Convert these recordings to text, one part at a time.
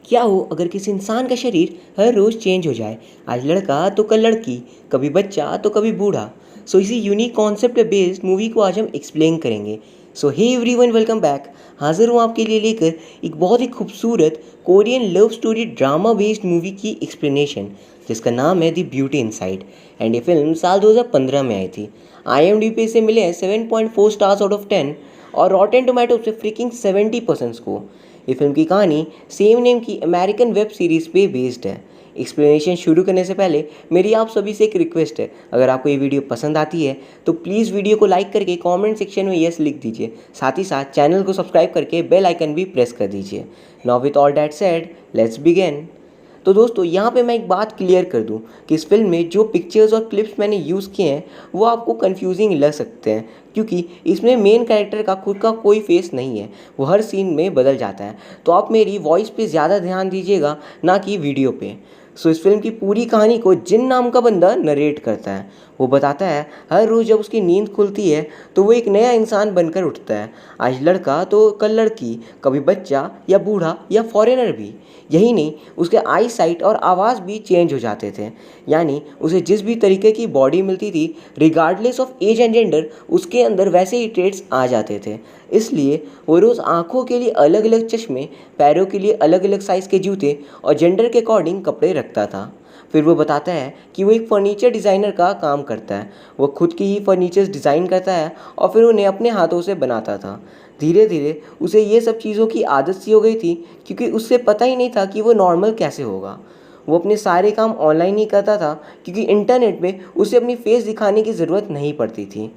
क्या हो अगर किसी इंसान का शरीर हर रोज़ चेंज हो जाए। आज लड़का तो कल लड़की, कभी बच्चा तो कभी बूढ़ा। सो इसी यूनिक कॉन्सेप्ट पे बेस्ड मूवी को आज हम एक्सप्लेन करेंगे। सो हे एवरीवन, वेलकम बैक। हाजिर हूँ आपके लिए लेकर एक बहुत ही खूबसूरत Korean love story drama based movie की एक्सप्लेनेशन, जिसका नाम है द ब्यूटी इनसाइड। एंड ये फिल्म साल 2015 में आई थी। IMDb पे इसे मिले हैं 7.4 स्टार्स आउट ऑफ 10 और रॉटेन टोमेटो से फ्रीकिंग 70% को। ये फिल्म की कहानी सेम नेम की अमेरिकन वेब सीरीज़ पे बेस्ड है। एक्सप्लेनेशन शुरू करने से पहले मेरी आप सभी से एक रिक्वेस्ट है, अगर आपको ये वीडियो पसंद आती है तो प्लीज़ वीडियो को लाइक करके कमेंट सेक्शन में यस लिख दीजिए। साथ ही साथ चैनल को सब्सक्राइब करके बेल आइकन भी प्रेस कर दीजिए। Now with all that said, let's begin. तो दोस्तों, यहाँ पे मैं एक बात क्लियर कर दूँ कि इस फिल्म में जो पिक्चर्स और क्लिप्स मैंने यूज़ किए हैं वो आपको कंफ्यूजिंग लग सकते हैं, क्योंकि इसमें मेन कैरेक्टर का खुद का कोई फेस नहीं है। वो हर सीन में बदल जाता है। तो आप मेरी वॉइस पे ज़्यादा ध्यान दीजिएगा, ना कि वीडियो पे। सो इस फिल्म की पूरी कहानी को जिन नाम का बंदा नरेट करता है। वो बताता है हर रोज़ जब उसकी नींद खुलती है तो वो एक नया इंसान बनकर उठता है। आज लड़का तो कल लड़की, कभी बच्चा या बूढ़ा या फॉरेनर भी। यही नहीं, उसके आई साइट और आवाज़ भी चेंज हो जाते थे। यानी उसे जिस भी तरीके की बॉडी मिलती थी, regardless of age and gender, उसके अंदर वैसे ही ट्रेड्स आ जाते थे। इसलिए वो रोज़ आँखों के लिए अलग अलग चश्मे, पैरों के लिए अलग अलग साइज़ के जूते और जेंडर के अकॉर्डिंग कपड़े रखता था। फिर वो बताता है कि वो एक फ़र्नीचर डिज़ाइनर का काम करता है। वो खुद की ही फर्नीचर्स डिज़ाइन करता है और फिर उन्हें अपने हाथों से बनाता था। धीरे धीरे उसे ये सब चीज़ों की आदत सी हो गई थी, क्योंकि उससे पता ही नहीं था कि वो नॉर्मल कैसे होगा। वो अपने सारे काम ऑनलाइन ही करता था, क्योंकि इंटरनेट में उसे अपनी फेस दिखाने की ज़रूरत नहीं पड़ती थी।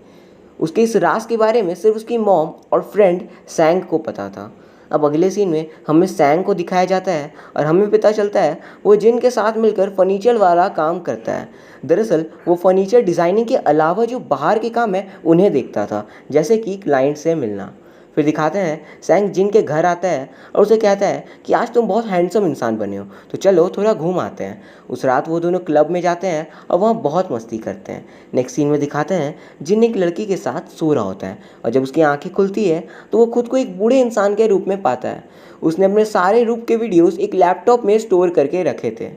उसके इस राज के बारे में सिर्फ उसकी मॉम और फ्रेंड सैंग को पता था। अब अगले सीन में हमें सैंग को दिखाया जाता है और हमें पता चलता है वो जिन के साथ मिलकर फर्नीचर वाला काम करता है। दरअसल वो फर्नीचर डिज़ाइनिंग के अलावा जो बाहर के काम है उन्हें देखता था, जैसे कि क्लाइंट से मिलना। फिर दिखाते हैं सैंग जिन के घर आता है और उसे कहता है कि आज तुम बहुत हैंडसम इंसान बने हो, तो चलो थोड़ा घूम आते हैं। उस रात वो दोनों क्लब में जाते हैं और वहाँ बहुत मस्ती करते हैं। नेक्स्ट सीन में दिखाते हैं जिन एक लड़की के साथ सो रहा होता है और जब उसकी आंखें खुलती है तो वो खुद को एक बूढ़े इंसान के रूप में पाता है। उसने अपने सारे रूप के वीडियोस एक लैपटॉप में स्टोर करके रखे थे।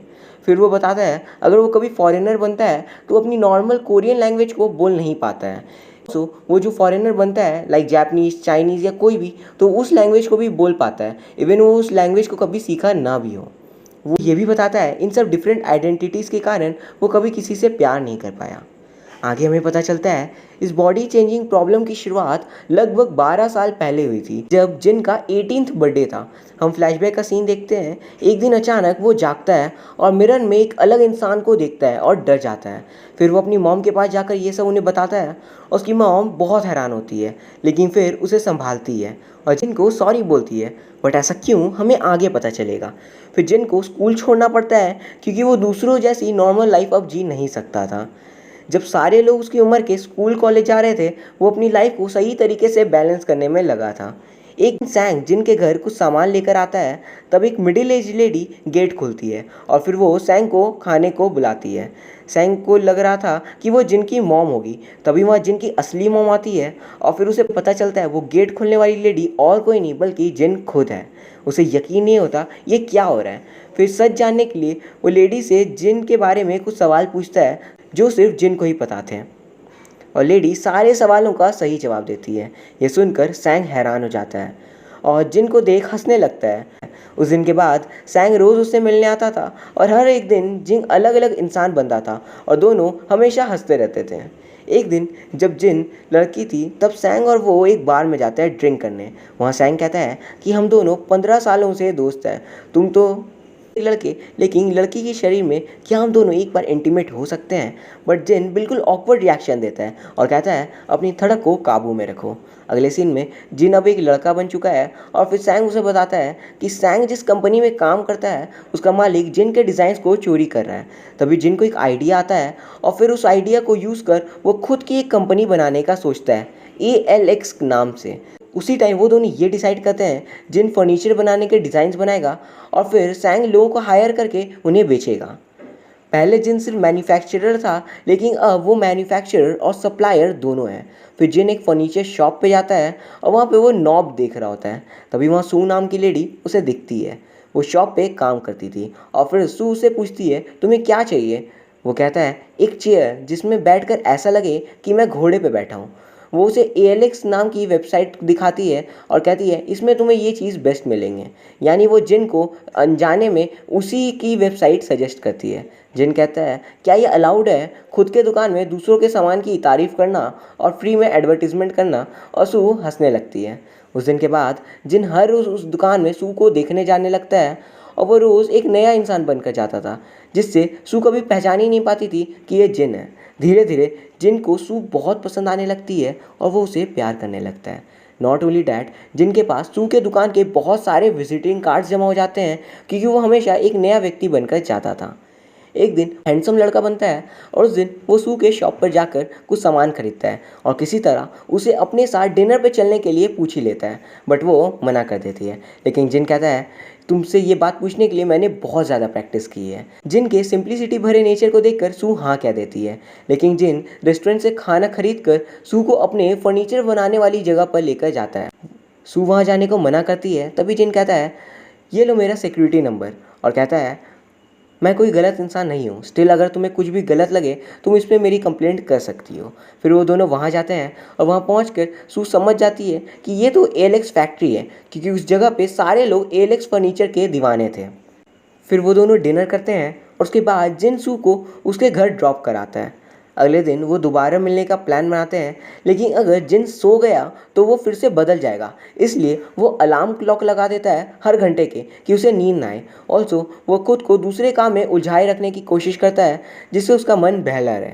फिर वो बताता है अगर वो कभी फॉरेनर बनता है तो अपनी नॉर्मल कोरियन लैंग्वेज को बोल नहीं पाता है। सो वो जो फॉरेनर बनता है, लाइक जापानीज़, चाइनीज़ या कोई भी, तो उस लैंग्वेज को भी बोल पाता है, इवन वो उस लैंग्वेज को कभी सीखा ना भी हो। वो ये भी बताता है इन सब डिफरेंट आइडेंटिटीज़ के कारण वो कभी किसी से प्यार नहीं कर पाया। आगे हमें पता चलता है इस बॉडी चेंजिंग प्रॉब्लम की शुरुआत लगभग 12 साल पहले हुई थी, जब जिन का 18th बर्थडे था। हम फ्लैशबैक का सीन देखते हैं। एक दिन अचानक वो जागता है और मिरर में एक अलग इंसान को देखता है और डर जाता है। फिर वो अपनी मॉम के पास जाकर ये सब उन्हें बताता है और उसकी मॉम बहुत हैरान होती है, लेकिन फिर उसे संभालती है और जिन को सॉरी बोलती है। बट ऐसा क्यों, हमें आगे पता चलेगा। फिर जिन को स्कूल छोड़ना पड़ता है, क्योंकि वो दूसरों जैसी नॉर्मल लाइफ अब जी नहीं सकता था। जब सारे लोग उसकी उम्र के स्कूल कॉलेज जा रहे थे, वो अपनी लाइफ को सही तरीके से बैलेंस करने में लगा था। एक दिन सैंग जिनके घर कुछ सामान लेकर आता है, तब एक मिडिल एज लेडी गेट खोलती है और फिर वो सैंग को खाने को बुलाती है। सैंग को लग रहा था कि वो जिनकी मॉम होगी, तभी वहाँ जिनकी असली मॉम आती है और फिर उसे पता चलता है वो गेट खोलने वाली लेडी और कोई नहीं बल्कि जिन खुद है। उसे यकीन नहीं होता ये क्या हो रहा है। फिर सच जानने के लिए वो लेडी से जिन के बारे में कुछ सवाल पूछता है, जो सिर्फ जिन को ही पता थे, और लेडी सारे सवालों का सही जवाब देती है। ये सुनकर सैंग हैरान हो जाता है और जिन को देख हंसने लगता है। उस दिन के बाद सैंग रोज़ उससे मिलने आता था और हर एक दिन जिन अलग अलग इंसान बनता था और दोनों हमेशा हंसते रहते थे। एक दिन जब जिन लड़की थी, तब सैंग और वो एक बार में जाते हैं ड्रिंक करने। वहाँ सैंग कहता है कि हम दोनों 15 सालों से दोस्त हैं, तुम तो लड़के, लेकिन लड़की के शरीर में क्या हम दोनों एक बार इंटीमेट हो सकते हैं। बट जिन बिल्कुल ऑकवर्ड रिएक्शन देता है और कहता है अपनी धड़क को काबू में रखो। अगले सीन में जिन अब एक लड़का बन चुका है और फिर सैंग उसे बताता है कि सैंग जिस कंपनी में काम करता है उसका मालिक जिन के डिज़ाइंस को चोरी कर रहा है। तभी जिन को एक आइडिया आता है और फिर उस आइडिया को यूज़ कर वो खुद की एक कंपनी बनाने का सोचता है, ALX नाम से। उसी टाइम वो दोनों ये डिसाइड करते हैं जिन फर्नीचर बनाने के डिज़ाइंस बनाएगा और फिर सैंग लोगों को हायर करके उन्हें बेचेगा। पहले जिन सिर्फ मैन्युफैक्चरर था, लेकिन अब वो मैन्युफैक्चरर और सप्लायर दोनों हैं। फिर जिन एक फर्नीचर शॉप पे जाता है और वहाँ पे वो नॉब देख रहा होता है। तभी वहाँ सू नाम की लेडी उसे दिखती है। वो शॉप पे काम करती थी और फिर सू उससे पूछती है, तुम्हें क्या चाहिए? वो कहता है, एक चेयर जिसमें बैठकर ऐसा लगे कि मैं घोड़े पे बैठा हूँ। वो उसे ALX नाम की वेबसाइट दिखाती है और कहती है, इसमें तुम्हें ये चीज़ बेस्ट मिलेंगे। यानी वो जिन को अनजाने में उसी की वेबसाइट सजेस्ट करती है। जिन कहता है, क्या ये अलाउड है खुद के दुकान में दूसरों के सामान की तारीफ़ करना और फ्री में एडवर्टीजमेंट करना? और सू हंसने लगती है। उस दिन के बाद जिन हर रोज़ उस दुकान में सू को देखने जाने लगता है और वो रोज़ एक नया इंसान बनकर जाता था, जिससे सू कभी पहचान ही नहीं पाती थी कि ये जिन है। धीरे धीरे जिन को सू बहुत पसंद आने लगती है और वो उसे प्यार करने लगता है। नॉट ओनली डैट, जिनके पास सू के दुकान के बहुत सारे विजिटिंग कार्ड्स जमा हो जाते हैं, क्योंकि वो हमेशा एक नया व्यक्ति बनकर जाता था। एक दिन हैंडसम लड़का बनता है और उस दिन वो सू के शॉप पर जाकर कुछ सामान खरीदता है और किसी तरह उसे अपने साथ डिनर पे चलने के लिए पूछ ही लेता है, बट वो मना कर देती है। लेकिन जिन कहता है, तुमसे ये बात पूछने के लिए मैंने बहुत ज़्यादा प्रैक्टिस की है। जिन के सिंप्लिसिटी भरे नेचर को देखकर सू हाँ कह देती है। लेकिन जिन रेस्टोरेंट से खाना खरीद कर सू को अपने फर्नीचर बनाने वाली जगह पर लेकर जाता है। सू वहाँ जाने को मना करती है। तभी जिन कहता है, ये लो मेरा सिक्योरिटी नंबर, और कहता है, मैं कोई गलत इंसान नहीं हूँ, स्टिल अगर तुम्हें कुछ भी गलत लगे तुम इस पर मेरी कंप्लेंट कर सकती हो। फिर वो दोनों वहाँ जाते हैं और वहाँ पहुँचकर सू समझ जाती है कि ये तो ALX फैक्ट्री है, क्योंकि उस जगह पे सारे लोग ALX फर्नीचर के दीवाने थे। फिर वो दोनों डिनर करते हैं और उसके बाद जिन सू को उसके घर ड्रॉप कराता है। अगले दिन वो दोबारा मिलने का प्लान बनाते हैं, लेकिन अगर जिन सो गया तो वो फिर से बदल जाएगा, इसलिए वो अलार्म क्लॉक लगा देता है हर घंटे के कि उसे नींद ना आए। ऑल्सो वो खुद को दूसरे काम में उलझाए रखने की कोशिश करता है, जिससे उसका मन बहला रहे।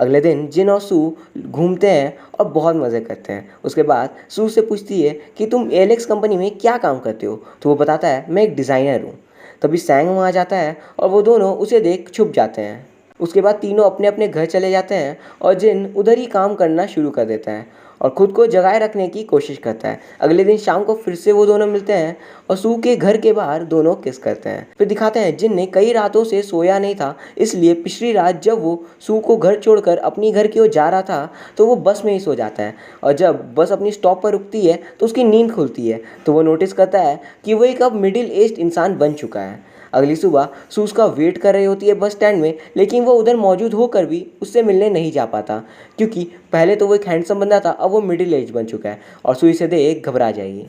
अगले दिन जिन और सू घूमते हैं और बहुत मज़े करते हैं। उसके बाद सू से पूछती है कि तुम ALX कंपनी में क्या काम करते हो? तो वो बताता है, मैं एक डिज़ाइनर हूँ। तभी सैंग वहाँ जाता है और वो दोनों उसे देख छुप जाते हैं। उसके बाद तीनों अपने अपने घर चले जाते हैं और जिन उधर ही काम करना शुरू कर देता है और ख़ुद को जगाए रखने की कोशिश करता है। अगले दिन शाम को फिर से वो दोनों मिलते हैं और सू के घर के बाहर दोनों किस करते हैं। फिर दिखाते हैं जिन ने कई रातों से सोया नहीं था, इसलिए पिछली रात जब वो सू को घर छोड़कर अपनी घर की ओर जा रहा था तो वो बस में ही सो जाता है। और जब बस अपनी स्टॉप पर रुकती है तो उसकी नींद खुलती है, तो वो नोटिस करता है कि वो एक अब मिडिल एज्ड इंसान बन चुका है। अगली सुबह सू उसका वेट कर रही होती है बस स्टैंड में, लेकिन वो उधर मौजूद होकर भी उससे मिलने नहीं जा पाता, क्योंकि पहले तो वो एक हैंडसम बंदा था, अब वो मिडिल एज बन चुका है और सू इसे देख घबरा जाएगी।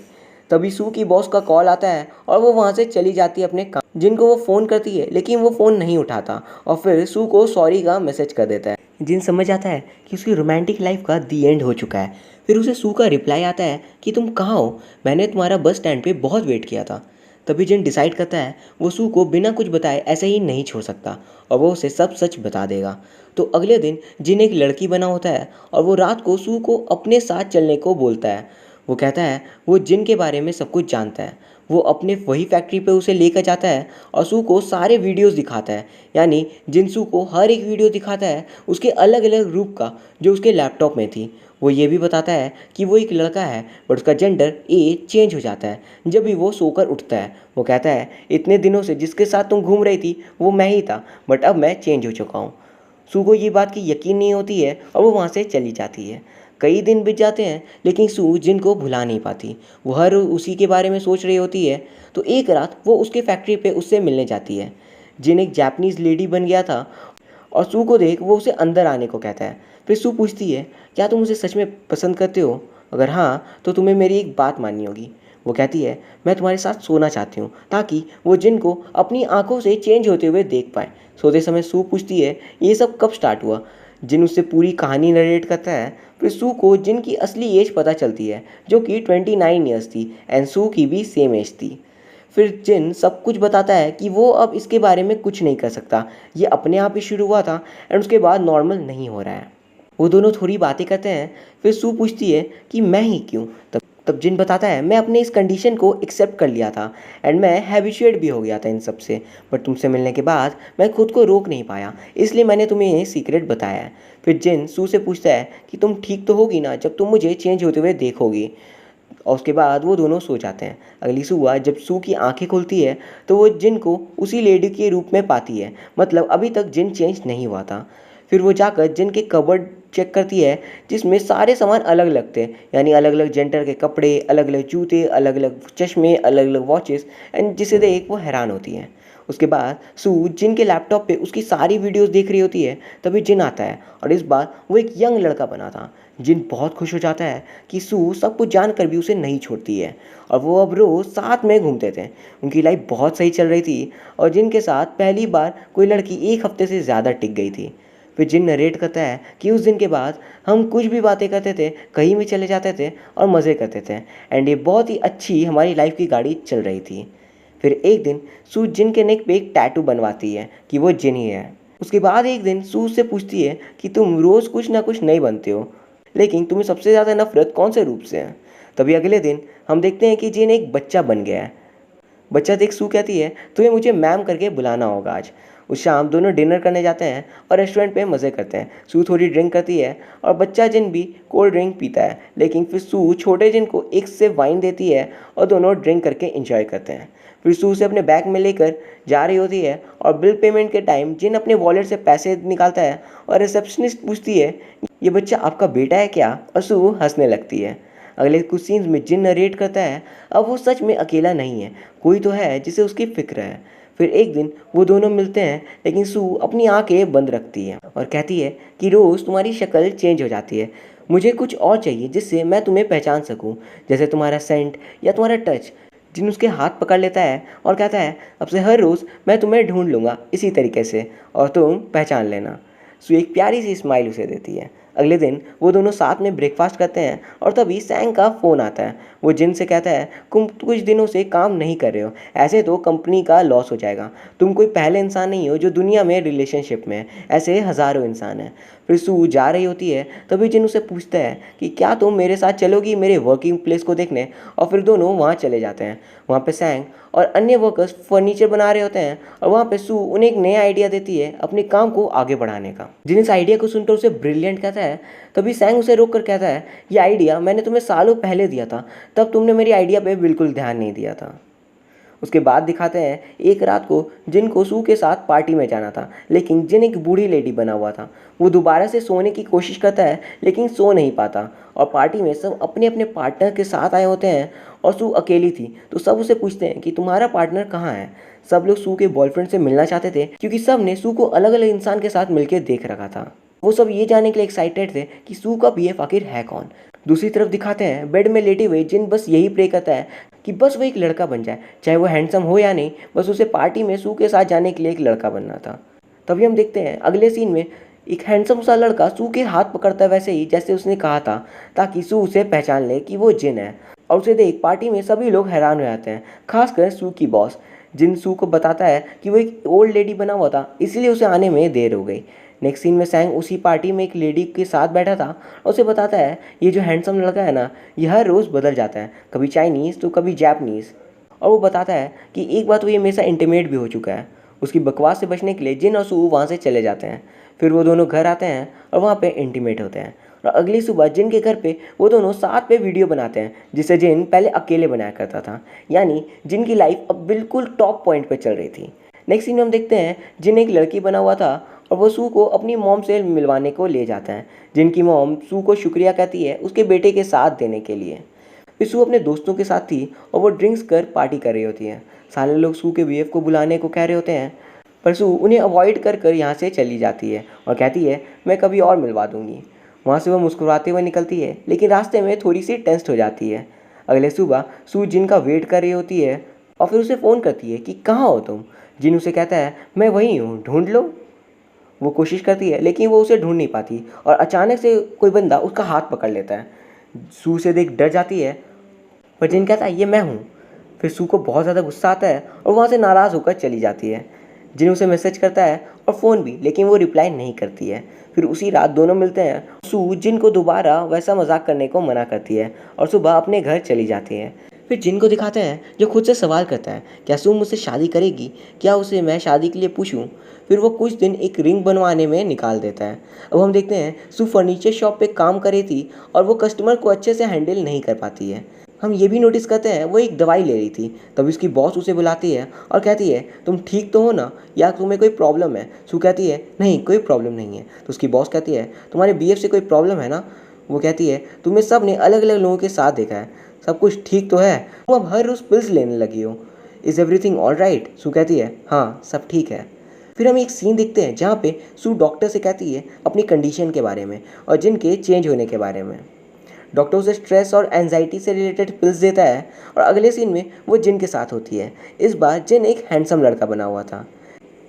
तभी सू की बॉस का कॉल आता है और वो वहाँ से चली जाती है अपने काम। जिनको वो फ़ोन करती है लेकिन वो फ़ोन नहीं उठाता और फिर सू को सॉरी का मैसेज कर देता है। जिन समझ आता है कि उसकी रोमांटिक लाइफ का दी एंड हो चुका है। फिर उसे सू का रिप्लाई आता है कि तुम कहाँ हो, मैंने तुम्हारा बस स्टैंड पे बहुत वेट किया था। तभी जिन डिसाइड करता है वो सू को बिना कुछ बताए ऐसे ही नहीं छोड़ सकता और वो उसे सब सच बता देगा। तो अगले दिन जिन एक लड़की बना होता है और वो रात को सू को अपने साथ चलने को बोलता है। वो कहता है वो जिन के बारे में सब कुछ जानता है। वो अपने वही फैक्ट्री पे उसे लेकर जाता है और सू को सारे वीडियोस दिखाता है। यानी जिन सू को हर एक वीडियो दिखाता है उसके अलग अलग रूप का, जो उसके लैपटॉप में थी। वो ये भी बताता है कि वो एक लड़का है, बट उसका जेंडर चेंज हो जाता है जब भी वो सोकर उठता है। वो कहता है, इतने दिनों से जिसके साथ तुम घूम रही थी वो मैं ही था, बट अब मैं चेंज हो चुका हूँ। सू को ये बात की यकीन नहीं होती है और वो वहाँ से चली जाती है। कई दिन बीत जाते हैं लेकिन सू जिन को भुला नहीं पाती। वो हर उसी के बारे में सोच रही होती है। तो एक रात वो उसके फैक्ट्री पे उससे मिलने जाती है। जिन एक जापानीज़ लेडी बन गया था और सू को देख वो उसे अंदर आने को कहता है। फिर सू पूछती है, क्या तुम मुझे सच में पसंद करते हो? अगर हाँ तो तुम्हें मेरी एक बात माननी होगी। वो कहती है, मैं तुम्हारे साथ सोना चाहती हूँ, ताकि वो जिन को अपनी आंखों से चेंज होते हुए देख पाए। सोते समय सू पूछती है, ये सब कब स्टार्ट हुआ? जिन उससे पूरी कहानी नरेट करता है। फिर सू को जिन की असली एज पता चलती है, जो कि 29 ईयर्स थी एंड सू की भी सेम एज थी। फिर जिन सब कुछ बताता है कि वो अब इसके बारे में कुछ नहीं कर सकता, ये अपने आप ही शुरू हुआ था एंड उसके बाद नॉर्मल नहीं हो रहा है। वो दोनों थोड़ी बातें करते हैं। फिर सू पूछती है कि मैं ही क्यों? तब जिन बताता है, मैं अपने इस कंडीशन को एक्सेप्ट कर लिया था एंड मैं हैबिचुएट भी हो गया था इन सब से, बट तुमसे मिलने के बाद मैं खुद को रोक नहीं पाया, इसलिए मैंने तुम्हें ये सीक्रेट बताया है। फिर जिन सू से पूछता है कि तुम ठीक तो होगी ना जब तुम मुझे चेंज होते हुए देखोगी? और उसके बाद वो दोनों सो जाते हैं। अगली सुबह जब सू की आंखें खुलती है तो वो जिन को उसी लेडी के रूप में पाती है, मतलब अभी तक जिन चेंज नहीं हुआ था। फिर वो जाकर जिन के कबर्ड चेक करती है जिसमें सारे सामान अलग अलग थे, यानी अलग अलग जेंडर के कपड़े, अलग अलग जूते, अलग अलग चश्मे, अलग अलग वॉचेस, एंड जिसे देख वो हैरान होती है। उसके बाद सू जिन के लैपटॉप पे उसकी सारी वीडियोस देख रही होती है, तभी जिन आता है और इस बार वो एक यंग लड़का बना था। जिन बहुत खुश हो जाता है कि सू सब कुछ जानकर भी उसे नहीं छोड़ती है और वो अब रोज़ साथ में घूमते थे। उनकी लाइफ बहुत सही चल रही थी और जिनके साथ पहली बार कोई लड़की एक हफ्ते से ज़्यादा टिक गई थी। फिर जिन नरेट करता है कि उस दिन के बाद हम कुछ भी बातें करते थे, कहीं भी चले जाते थे और मज़े करते थे, एंड ये बहुत ही अच्छी हमारी लाइफ की गाड़ी चल रही थी। फिर एक दिन सू जिन के नेक पे एक टैटू बनवाती है कि वो जिन ही है। उसके बाद एक दिन सू से पूछती है कि तुम रोज़ कुछ ना कुछ नए बनते हो, लेकिन तुम्हें सबसे ज़्यादा नफरत कौन से रूप से है। तभी अगले दिन हम देखते हैं कि जिन एक बच्चा बन गया है। बच्चा देख सू कहती है तुम्हें मुझे मैम करके बुलाना होगा आज। उस शाम दोनों डिनर करने जाते हैं और रेस्टोरेंट पे मज़े करते हैं। सू थोड़ी ड्रिंक करती है और बच्चा जिन भी कोल्ड ड्रिंक पीता है, लेकिन फिर सू छोटे जिन को एक से वाइन देती है और दोनों ड्रिंक करके इंजॉय करते हैं। फिर सू उसे अपने बैग में लेकर जा रही होती है और बिल पेमेंट के टाइम जिन अपने वॉलेट से पैसे निकालता है और रिसेप्शनिस्ट पूछती है ये बच्चा आपका बेटा है क्या, और सू हंसने लगती है। अगले कुछ सीन्स में जिन नरेट करता है अब वो सच में अकेला नहीं है, कोई तो है जिसे उसकी फिक्र है। फिर एक दिन वो दोनों मिलते हैं, लेकिन सू अपनी आंखें बंद रखती है और कहती है कि रोज़ तुम्हारी शक्ल चेंज हो जाती है, मुझे कुछ और चाहिए जिससे मैं तुम्हें पहचान सकूं, जैसे तुम्हारा सेंट या तुम्हारा टच। जिन उसके हाथ पकड़ लेता है और कहता है अब से हर रोज़ मैं तुम्हें ढूंढ लूँगा इसी तरीके से और तुम पहचान लेना। सू एक प्यारी सी स्माइल उसे देती है। अगले दिन वो दोनों साथ में ब्रेकफास्ट करते हैं और तभी सैंग का फ़ोन आता है। वो जिन से कहता है तुम कुछ दिनों से काम नहीं कर रहे हो, ऐसे तो कंपनी का लॉस हो जाएगा। तुम कोई पहले इंसान नहीं हो जो दुनिया में रिलेशनशिप में है, ऐसे हज़ारों इंसान हैं। फिर सू जा रही होती है तभी जिन उसे पूछता है कि क्या तुम मेरे साथ चलोगी मेरे वर्किंग प्लेस को देखने, और फिर दोनों वहाँ चले जाते हैं। वहाँ पे सैंग और अन्य वर्कर्स फर्नीचर बना रहे होते हैं और वहाँ पे सू उन्हें एक नया आइडिया देती है अपने काम को आगे बढ़ाने का। जिन इस आइडिया को सुनकर उसे ब्रिलियंट कहता है, तभी सैंग उसे रोक कर कहता है ये आइडिया मैंने तुम्हें सालों पहले दिया था, तब तुमने मेरी आइडिया पे बिल्कुल ध्यान नहीं दिया था। उसके बाद दिखाते हैं एक रात को जिन को सू के साथ पार्टी में जाना था, लेकिन जिन एक बूढ़ी लेडी बना हुआ था। वो दोबारा से सोने की कोशिश करता है लेकिन सो नहीं पाता और पार्टी में सब अपने अपने पार्टनर के साथ आए होते हैं और सू अकेली थी। तो सब उसे पूछते हैं कि तुम्हारा पार्टनर कहाँ है। सब लोग सू के बॉयफ्रेंड से मिलना चाहते थे क्योंकि सब ने सू को अलग अलग इंसान के साथ मिलकर देख रखा था। वो सब ये जानने के लिए एक्साइटेड थे कि सू का बीएफ आखिर है कौन। दूसरी तरफ दिखाते हैं बेड में लेटे हुए जिन बस यही प्रे करता है कि बस वो एक लड़का बन जाए, चाहे वो हैंडसम हो या नहीं, बस उसे पार्टी में सू के साथ जाने के लिए एक लड़का बनना था। तभी हम देखते हैं अगले सीन में एक हैंडसम सा लड़का सू के हाथ पकड़ता है वैसे ही जैसे उसने कहा था, ताकि सू उसे पहचान ले कि वो जिन है। और उसे देख पार्टी में सभी लोग हैरान हो जाते हैं, खासकर सू की बॉस। जिन सू को बताता है कि वो एक ओल्ड लेडी बना हुआ था, इसलिए उसे आने में देर हो गई। नेक्स्ट सीन में सैंग उसी पार्टी में एक लेडी के साथ बैठा था और उसे बताता है ये जो हैंडसम लड़का है ना, ये हर रोज़ बदल जाता है, कभी चाइनीज़ तो कभी जापनीज़। और वो बताता है कि एक बार तो ये मेरे साथ इंटीमेट भी हो चुका है। उसकी बकवास से बचने के लिए जिन और सू वहाँ से चले जाते हैं। फिर वो दोनों घर आते हैं और वहाँ पे इंटीमेट होते हैं और अगली सुबह जिन के घर पे वो दोनों साथ पे वीडियो बनाते हैं, जिसे जिन पहले अकेले बनाया करता था। यानी जिन की लाइफ अब बिल्कुल टॉप पॉइंट पे चल रही थी। नेक्स्ट सीन में हम देखते हैं जिन एक लड़की बना हुआ था और वो सू को अपनी मॉम से मिलवाने को ले जाता है। जिनकी मॉम सू को शुक्रिया कहती है उसके बेटे के साथ देने के लिए। फिर सू अपने दोस्तों के साथ थी और वो ड्रिंक्स कर पार्टी कर रही होती है। सारे लोग सू के बीएफ को बुलाने को कह रहे होते हैं, पर सू उन्हें अवॉइड कर कर यहाँ से चली जाती है और कहती है मैं कभी और मिलवा दूँगी। वहाँ से वो मुस्कुराते हुए निकलती है, लेकिन रास्ते में थोड़ी सी टेंस्ड हो जाती है। अगले सुबह सू जिन का वेट कर रही होती है और फिर उसे फ़ोन करती है कि कहाँ हो तुम। जिन उसे कहता है मैं वहीं हूँ, ढूंढ लो। वो कोशिश करती है लेकिन वो उसे ढूंढ नहीं पाती और अचानक से कोई बंदा उसका हाथ पकड़ लेता है। सू से देख डर जाती है, पर जिन कहता है ये मैं हूँ। फिर सू को बहुत ज़्यादा गुस्सा आता है और वहाँ से नाराज़ होकर चली जाती है। जिन उसे मैसेज करता है और फ़ोन भी, लेकिन वो रिप्लाई नहीं करती है। फिर उसी रात दोनों मिलते हैं। सू जिन को दोबारा वैसा मजाक करने को मना करती है और सुबह अपने घर चली जाती है। फिर जिन को दिखाते हैं जो खुद से सवाल करता है क्या सू मुझसे शादी करेगी, क्या उसे मैं शादी के लिए पूछूं। फिर वो कुछ दिन एक रिंग बनवाने में निकाल देता है। अब हम देखते हैं सू फर्नीचर शॉप पे काम कर रही थी और वो कस्टमर को अच्छे से हैंडल नहीं कर पाती है। हम ये भी नोटिस करते हैं वो एक दवाई ले रही थी, तभी उसकी बॉस उसे बुलाती है और कहती है तुम ठीक तो हो ना, या तुम्हें कोई प्रॉब्लम है। सू कहती है नहीं, कोई प्रॉब्लम नहीं है। तो उसकी बॉस कहती है तुम्हारे बीएफ से कोई प्रॉब्लम है ना। वो कहती है तुम्हें सब ने अलग अलग लोगों के साथ देखा है, सब कुछ ठीक तो है, तुम अब हर रोज़ पिल्स लेने लगी हो, इज़ एवरीथिंग ऑल राइट। सू कहती है हाँ सब ठीक है। फिर हम एक सीन देखते हैं जहाँ पे सू डॉक्टर से कहती है अपनी कंडीशन के बारे में और जिनके चेंज होने के बारे में। डॉक्टर उसे स्ट्रेस और एंजाइटी से रिलेटेड पिल्स देता है और अगले सीन में वो जिन के साथ होती है। इस बार जिन एक हैंडसम लड़का बना हुआ था।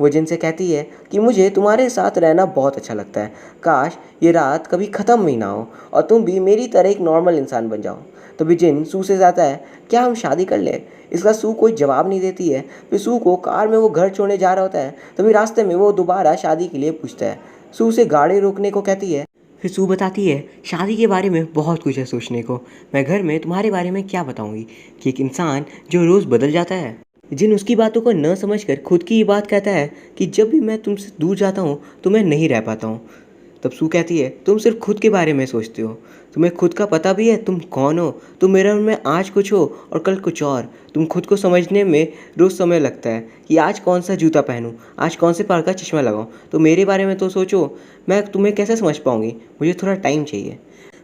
वो जिन से कहती है कि मुझे तुम्हारे साथ रहना बहुत अच्छा लगता है, काश ये रात कभी ख़त्म ही ना हो और तुम भी मेरी तरह एक नॉर्मल इंसान बन जाओ। तभी जिन सू से जाता है क्या हम शादी कर ले। इसका सू कोई जवाब नहीं देती है। फिर सू को कार में वो घर छोड़ने जा रहा होता है, तभी रास्ते में वो दोबारा शादी के लिए पूछता है। सू उसे गाड़ी रोकने को कहती है। फिर सू बताती है शादी के बारे में बहुत कुछ है सोचने को, मैं घर में तुम्हारे बारे में क्या बताऊंगी कि एक इंसान जो रोज़ बदल जाता है। जिन उसकी बातों को न समझकर खुद की ये बात कहता है कि जब भी मैं तुमसे दूर जाता हूँ तो मैं नहीं रह पाता हूँ। तब सू कहती है तुम सिर्फ खुद के बारे में सोचते हो, तुम्हें खुद का पता भी है तुम कौन हो, तुम मेरे मन में आज कुछ हो और कल कुछ और। तुम खुद को समझने में रोज़ समय लगता है कि आज कौन सा जूता पहनूं, आज कौन से प्रकार का चश्मा लगाऊं। तो मेरे बारे में तो सोचो, मैं तुम्हें कैसे समझ पाऊंगी, मुझे थोड़ा टाइम चाहिए।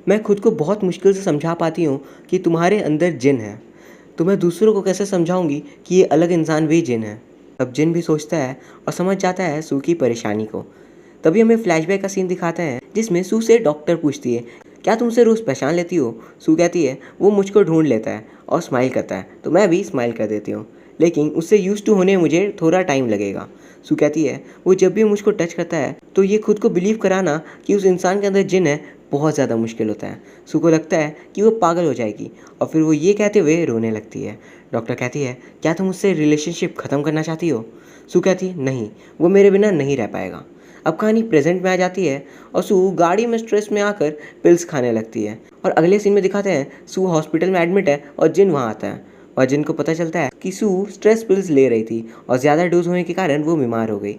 मैं खुद को बहुत मुश्किल से समझा पाती हूँ कि तुम्हारे अंदर जिन है, तो मैं दूसरों को कैसे समझाऊंगी कि ये अलग इंसान भी जिन है। अब जिन भी सोचता है और समझ जाता है सू की परेशानी को। तभी हमें फ्लैशबैक का सीन दिखाते हैं जिसमें सू से डॉक्टर पूछती है क्या तुम उसे रोज़ पहचान लेती हो। सू कहती है वो मुझको ढूंढ लेता है और स्माइल करता है, तो मैं भी स्माइल कर देती हूँ, लेकिन उससे यूज टू होने मुझे थोड़ा टाइम लगेगा। सू कहती है वो जब भी मुझको टच करता है तो ये खुद को बिलीव कराना कि उस इंसान के अंदर जिन है बहुत ज़्यादा मुश्किल होता है। सू को लगता है कि वो पागल हो जाएगी और फिर वो ये कहते हुए रोने लगती है। डॉक्टर कहती है क्या तुम उससे रिलेशनशिप ख़त्म करना चाहती हो। सू कहती है नहीं, वो मेरे बिना नहीं रह पाएगा। अब कहानी प्रेजेंट में आ जाती है और सू गाड़ी में स्ट्रेस में आकर पिल्स खाने लगती है और अगले सीन में दिखाते हैं सू हॉस्पिटल में एडमिट है और जिन वहाँ आता है और जिन को पता चलता है कि सू स्ट्रेस पिल्स ले रही थी और ज़्यादा डोज होने के कारण वो बीमार हो गई।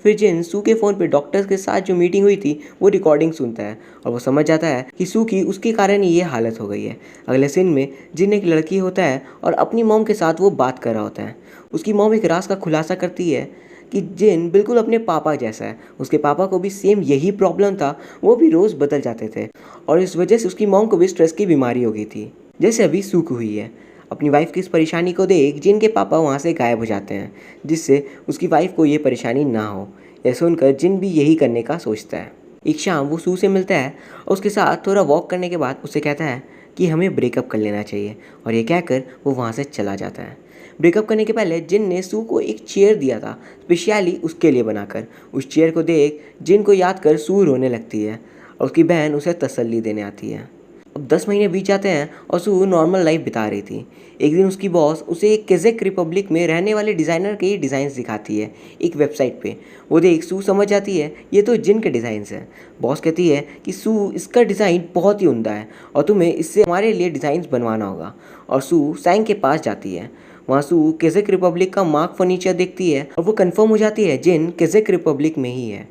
फिर जिन सू के फ़ोन पे डॉक्टर्स के साथ जो मीटिंग हुई थी वो रिकॉर्डिंग सुनता है और वो समझ जाता है कि सू की उसके कारण ये हालत हो गई है। अगले सीन में जिन एक लड़की होता है और अपनी मॉम के साथ वो बात कर रहा होता है। उसकी मॉम एक राज का खुलासा करती है कि जिन बिल्कुल अपने पापा जैसा है, उसके पापा को भी सेम यही प्रॉब्लम था, वो भी रोज़ बदल जाते थे और इस वजह से उसकी मॉम को भी स्ट्रेस की बीमारी हो गई थी, जैसे अभी सू को हुई है। अपनी वाइफ की इस परेशानी को देख जिन के पापा वहाँ से गायब हो जाते हैं, जिससे उसकी वाइफ को ये परेशानी ना हो। यह सुनकर जिन भी यही करने का सोचता है। एक शाम वो सू से मिलता है और उसके साथ थोड़ा वॉक करने के बाद उससे कहता है कि हमें ब्रेकअप कर लेना चाहिए और ये कहकर वो वहाँ से चला जाता है। ब्रेकअप करने के पहले जिन ने सू को एक चेयर दिया था स्पेशली उसके लिए बनाकर। उस चेयर को देख जिन को याद कर सू रोने लगती है और उसकी बहन उसे तसल्ली देने आती है। अब 10 महीने बीत जाते हैं और सू नॉर्मल लाइफ बिता रही थी। एक दिन उसकी बॉस उसे एक कज़ाक रिपब्लिक में रहने वाले डिज़ाइनर के डिज़ाइंस दिखाती है एक वेबसाइट पे। वो देख सू समझ जाती है ये तो जिन के डिज़ाइंस हैं। बॉस कहती है कि सू इसका डिज़ाइन बहुत ही उम्दा है और तुम्हें इससे हमारे लिए डिज़ाइंस बनवाना होगा। और सू सैंग के पास जाती है। वहाँ सू कज़ाक रिपब्लिक का मार्क फर्नीचर देखती है और वो कंफर्म हो जाती है जिन कज़ाक रिपब्लिक में ही है।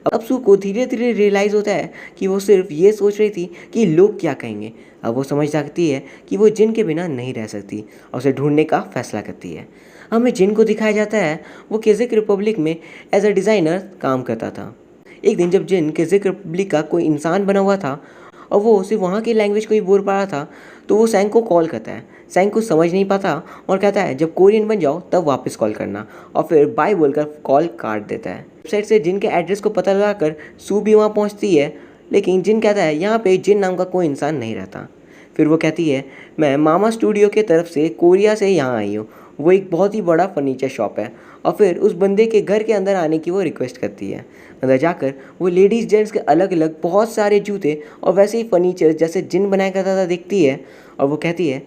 अब सू को धीरे धीरे रियलाइज़ होता है कि वो सिर्फ ये सोच रही थी कि लोग क्या कहेंगे। अब वो समझ जाती है कि वो जिन के बिना नहीं रह सकती और उसे ढूंढने का फैसला करती है। हमें जिन को दिखाया जाता है वो कज़ाक रिपब्लिक में एज अ डिज़ाइनर काम करता था। एक दिन जब जिन कज़ाक रिपब्लिक का कोई इंसान बना हुआ था और वो सिर्फ वहाँ की लैंग्वेज को ही बोल पा रहा था, तो वो सैंग को कॉल करता है। सैंग कुछ समझ नहीं पाता और कहता है जब कोरियन बन जाओ तब वापस कॉल करना, और फिर बाय बोलकर कॉल काट देता है। वेबसाइट से जिन के एड्रेस को पता लगाकर सू भी वहाँ पहुँचती है, लेकिन जिन कहता है यहाँ पे जिन नाम का कोई इंसान नहीं रहता। फिर वो कहती है मैं मामा स्टूडियो के तरफ से कोरिया से यहाँ आई हूँ, वो एक बहुत ही बड़ा फर्नीचर शॉप है। और फिर उस बंदे के घर के अंदर आने की वो रिक्वेस्ट करती है। अंदर जाकर वो लेडीज़ जेंट्स के अलग अलग बहुत सारे जूते और वैसे ही फर्नीचर जैसे जिन बनाया करता था देखती है और वो कहती है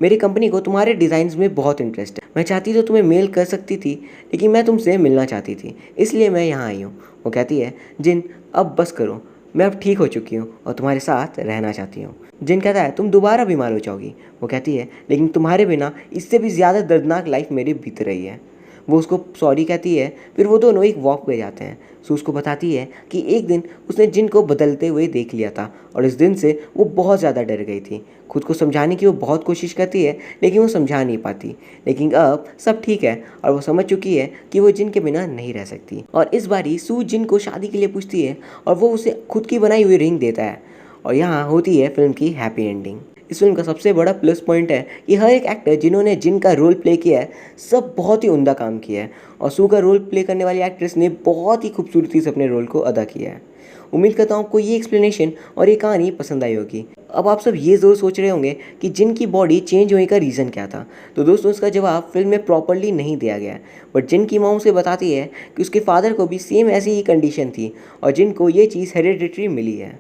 मेरी कंपनी को तुम्हारे डिज़ाइंस में बहुत इंटरेस्ट है, मैं चाहती तो तुम्हें मेल कर सकती थी, लेकिन मैं तुमसे मिलना चाहती थी, इसलिए मैं यहाँ आई हूँ। वो कहती है जिन अब बस करो, मैं अब ठीक हो चुकी हूँ और तुम्हारे साथ रहना चाहती हूँ। जिन कहता है तुम दोबारा बीमार हो जाओगी। वो कहती है लेकिन तुम्हारे बिना इससे भी ज़्यादा दर्दनाक लाइफ मेरी बीत रही है। वो उसको सॉरी कहती है, फिर वो दोनों एक वॉक पे जाते हैं। सो उसको बताती है कि एक दिन उसने जिन को बदलते हुए देख लिया था और इस दिन से वो बहुत ज़्यादा डर गई थी। खुद को समझाने की वो बहुत कोशिश करती है लेकिन वो समझा नहीं पाती। लेकिन अब सब ठीक है और वो समझ चुकी है कि वो जिन के बिना नहीं रह सकती। और इस बारी सू जिन को शादी के लिए पूछती है और वो उसे खुद की बनाई हुई रिंग देता है और यहाँ होती है फिल्म की हैप्पी एंडिंग। इस फिल्म का सबसे बड़ा प्लस पॉइंट है कि हर एक एक्टर जिन्होंने जिन का रोल प्ले किया है सब बहुत ही उम्दा काम किया है और सू का रोल प्ले करने वाली एक्ट्रेस ने बहुत ही खूबसूरती से अपने रोल को अदा किया है। उम्मीद करता हूँ आपको ये एक्सप्लेनेशन और ये कहानी पसंद आई होगी। अब आप सब ये ज़रूर सोच रहे होंगे कि जिन की बॉडी चेंज होने का रीज़न क्या था। तो दोस्तों इसका जवाब फिल्म में प्रॉपरली नहीं दिया गया है, बट जिन की माँ उसे बताती है कि उसके फादर को भी सेम ऐसी ही कंडीशन थी और जिनको ये चीज़ हेरिडिटरी मिली है।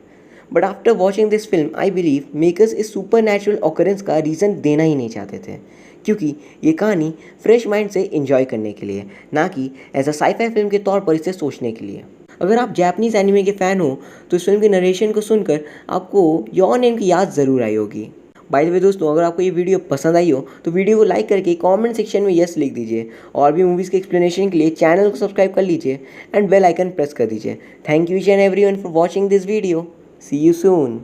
But after watching this film I believe makers इस सुपर नेचुरल ऑकरेंस का रीज़न देना ही नहीं चाहते थे, क्योंकि ये कहानी फ्रेश माइंड से एंजॉय करने के लिए, ना कि एज अ साईफाई फिल्म के तौर पर इसे सोचने के लिए। अगर आप जापानीज़ एनिमे के फ़ैन हो तो इस फिल्म के नरेशन को सुनकर आपको योर नेम की याद ज़रूर आई होगी। बाय द वे दोस्तों, अगर आपको ये वीडियो पसंद आई हो तो वीडियो को लाइक करके कमेंट सेक्शन में यस लिख दीजिए और भी मूवीज़ के एक्सप्लेनेशन के लिए चैनल को सब्सक्राइब कर लीजिए एंड बेल आइकन प्रेस कर दीजिए। Thank you each and everyone for watching this video. See you soon.